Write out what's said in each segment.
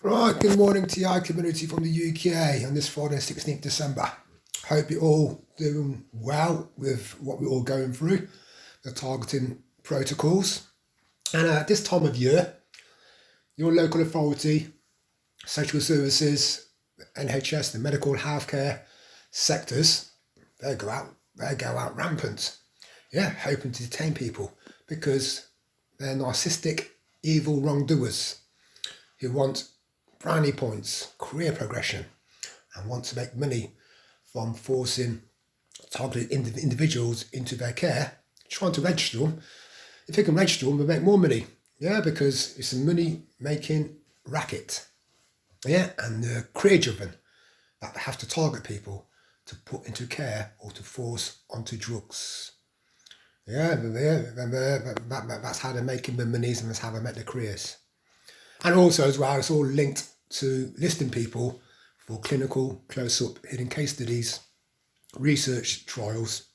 Right, good morning TI community from the UK on this Friday, 16th December. Hope you're all doing well with what we're all going through, the targeting protocols. And at this time of year, your local authority, social services, NHS, the medical healthcare sectors, they go out rampant. Yeah, hoping to detain people because they're narcissistic, evil wrongdoers who want brownie points, career progression, and want to make money from forcing targeted individuals into their care, trying to register them. If they can register them, they make more money. Yeah, because it's a money-making racket. Yeah, and they're career-driven, that they have to target people to put into care or to force onto drugs. Yeah, that's how they're making their monies and that's how they make their careers. And also as well, it's all linked to listing people for clinical close-up hidden case studies, research trials,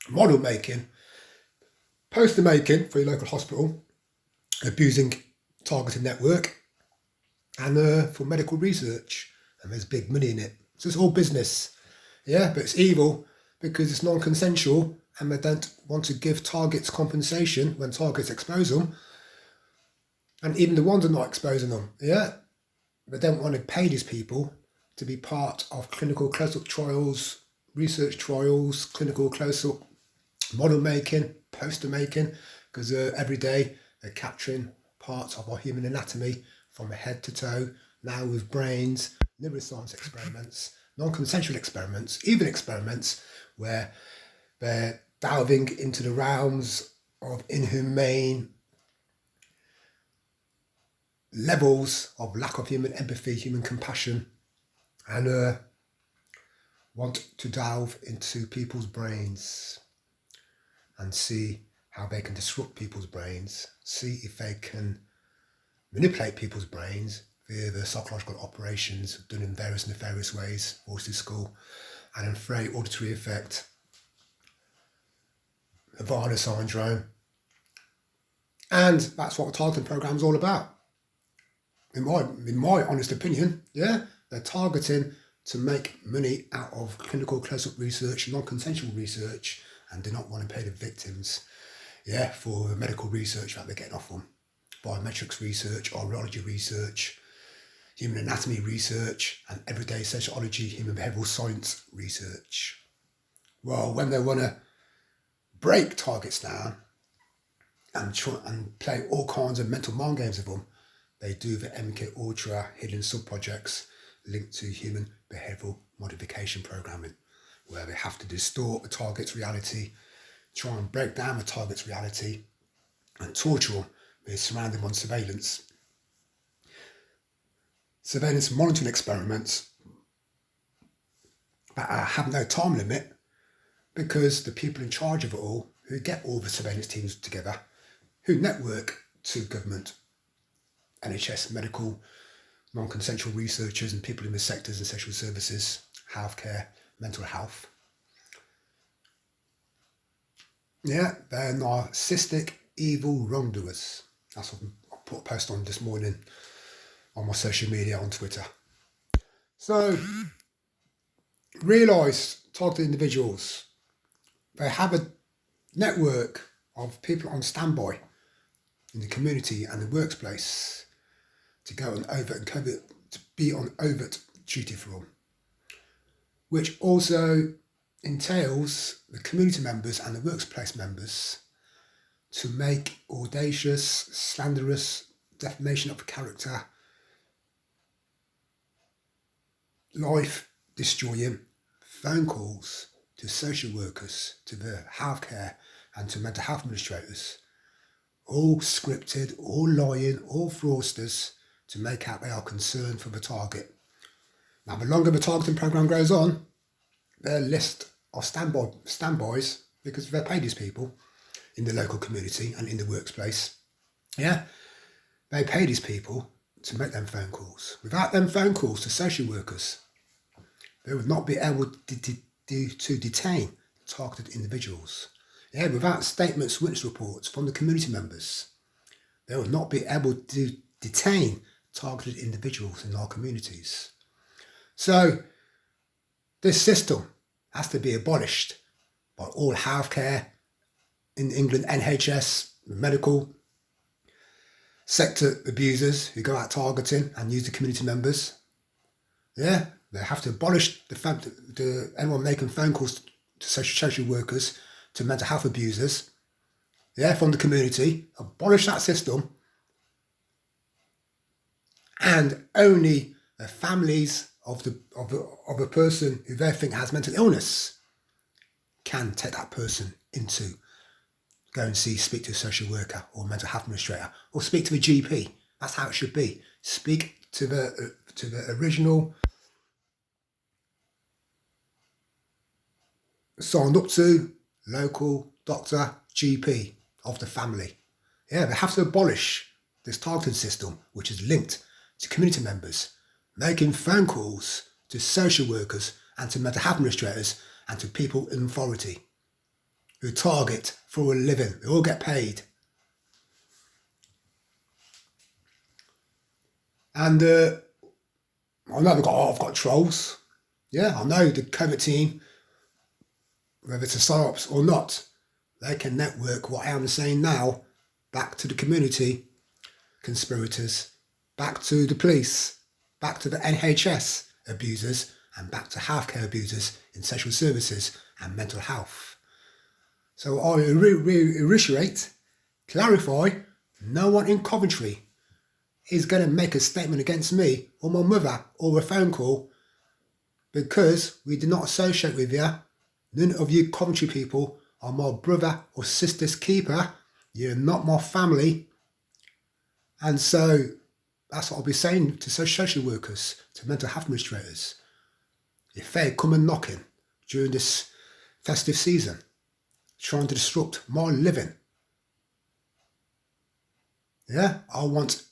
model making, poster making for your local hospital, abusing targeted network, and for medical research. And there's big money in it. So it's all business. Yeah, but it's evil because it's non-consensual and they don't want to give targets compensation when targets expose them. And even the ones that are not exposing them, yeah, they don't want to pay these people to be part of clinical close-up trials, research trials, clinical close-up model making, poster making, because every day they're capturing parts of our human anatomy from head to toe, now with brains, neuroscience experiments, non-consensual experiments, even experiments where they're delving into the realms of inhumane levels of lack of human empathy, human compassion, and want to delve into people's brains and see how they can disrupt people's brains, see if they can manipulate people's brains via the psychological operations done in various nefarious ways, Voyeuristic school, and inflate auditory effect, Havana syndrome. And that's what the targeting program is all about. In my honest opinion, yeah, they're targeting to make money out of clinical close-up research, non-consensual research, and do not want to pay the victims, yeah, for medical research that they're getting off them. Biometrics research, Iridology research, human anatomy research, and everyday Sociology Human Behavioural Science research. Well, when they want to break targets down and play all kinds of mental mind games with them, they do the MK Ultra hidden sub-projects linked to human behavioural modification programming, where they have to distort the target's reality, try and break down the target's reality, and torture them with surrounding on surveillance. Surveillance monitoring experiments that have no time limit because the people in charge of it all, who get all the surveillance teams together, who network to government, NHS, medical, non-consensual researchers and people in the sectors and social services, healthcare, mental health. Yeah, they're narcissistic, evil wrongdoers. That's what I put a post on this morning on my social media on Twitter. So, realise targeted individuals, they have a network of people on standby in the community and the workplace to go on overt and covert, to be on overt duty for them, which also entails the community members and the workplace members to make audacious, slanderous, defamation of character, life-destroying phone calls to social workers, to the healthcare and to mental health administrators, all scripted, all lying, all fraudsters, to make out they are concerned for the target. Now, the longer the targeting program goes on, their list of standbys, because they pay these people in the local community and in the workplace, yeah, they pay these people to make them phone calls. Without them phone calls to social workers, they would not be able to detain targeted individuals. Yeah, without statements, witness reports from the community members, they would not be able to detain targeted individuals in our communities. So this system has to be abolished by all healthcare in England, NHS, medical sector abusers who go out targeting and use the community members. Yeah, they have to abolish anyone making phone calls to social workers, to mental health abusers, yeah, from the community. Abolish that system, and only the families of a person who they think has mental illness can take that person into go and speak to a social worker or mental health administrator, or speak to the GP. That's how it should be. Speak to the original signed up to local doctor, GP of the family. Yeah, they have to abolish this targeted system, which is linked to community members making phone calls to social workers and to mental health administrators and to people in authority who target for a living. They all get paid. And I know I've got trolls. Yeah, I know the Covert team, whether it's a PSYOPs or not, they can network what I am saying now back to the community conspirators, back to the police, back to the NHS abusers, and back to healthcare abusers in social services and mental health. So I reiterate, clarify, no one in Coventry is going to make a statement against me or my mother or a phone call, because we do not associate with you. None of you Coventry people are my brother or sister's keeper. You're not my family. And so that's what I'll be saying to social workers, to mental health administrators. If they come and knocking during this festive season, trying to disrupt my living, yeah, I want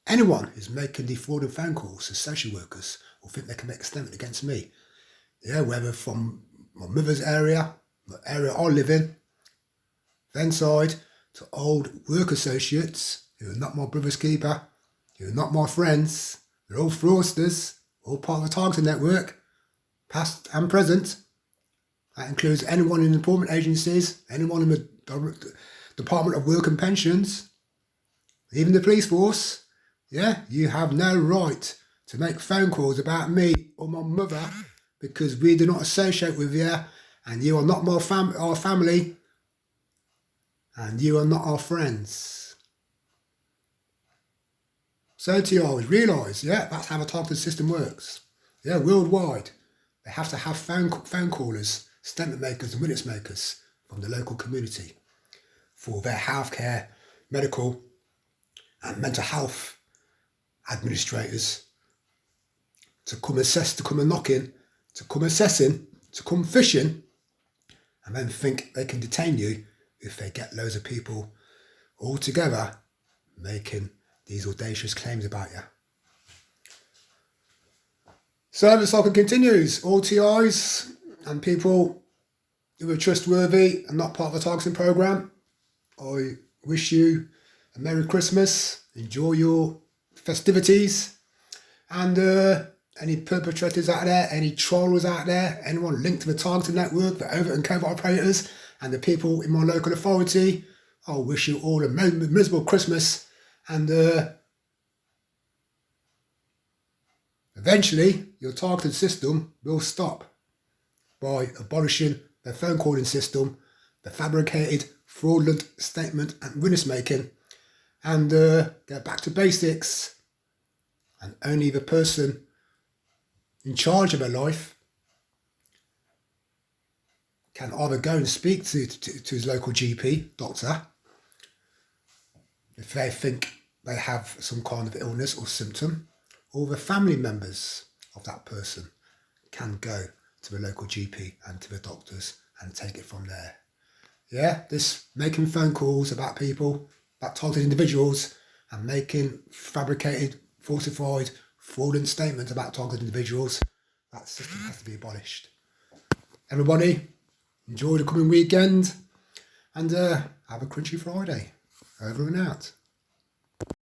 anyone who's making defrauding phone calls to social workers or think they can make a statement against me, yeah, whether from my mother's area, the area I live in, Venside, to old work associates who are not my brother's keeper, who are not my friends. They're all fraudsters, all part of the targeting network, past and present. That includes anyone in employment agencies, anyone in the Department of Work and Pensions, even the police force. Yeah, you have no right to make phone calls about me or my mother, because we do not associate with you, and you are not our family, and you are not our friends. So to you always realise, yeah, that's how the targeted system works. Yeah, worldwide, they have to have phone callers, statement makers and witness makers from the local community for their healthcare, medical and mental health administrators to come assess, to come and knocking, to come assessing, to come fishing, and then think they can detain you if they get loads of people all together making these audacious claims about you. So the cycle continues. All TIs and people who are trustworthy and not part of the targeting programme, I wish you a Merry Christmas. Enjoy your festivities. And any perpetrators out there, any trollers out there, anyone linked to the targeting network, the overt and covert operators, and the people in my local authority, I wish you all a miserable Christmas. And eventually, your targeted system will stop by abolishing the phone calling system, the fabricated, fraudulent statement and witness making, and get back to basics. And only the person in charge of their life can either go and speak to his local GP, doctor, if they think they have some kind of illness or symptom, or the family members of that person can go to the local GP and to the doctors and take it from there. Yeah, this making phone calls about people, about targeted individuals, and making fabricated, falsified, fraudulent statements about targeted individuals, that system has to be abolished. Everybody, enjoy the coming weekend, and have a crunchy Friday. Over and out.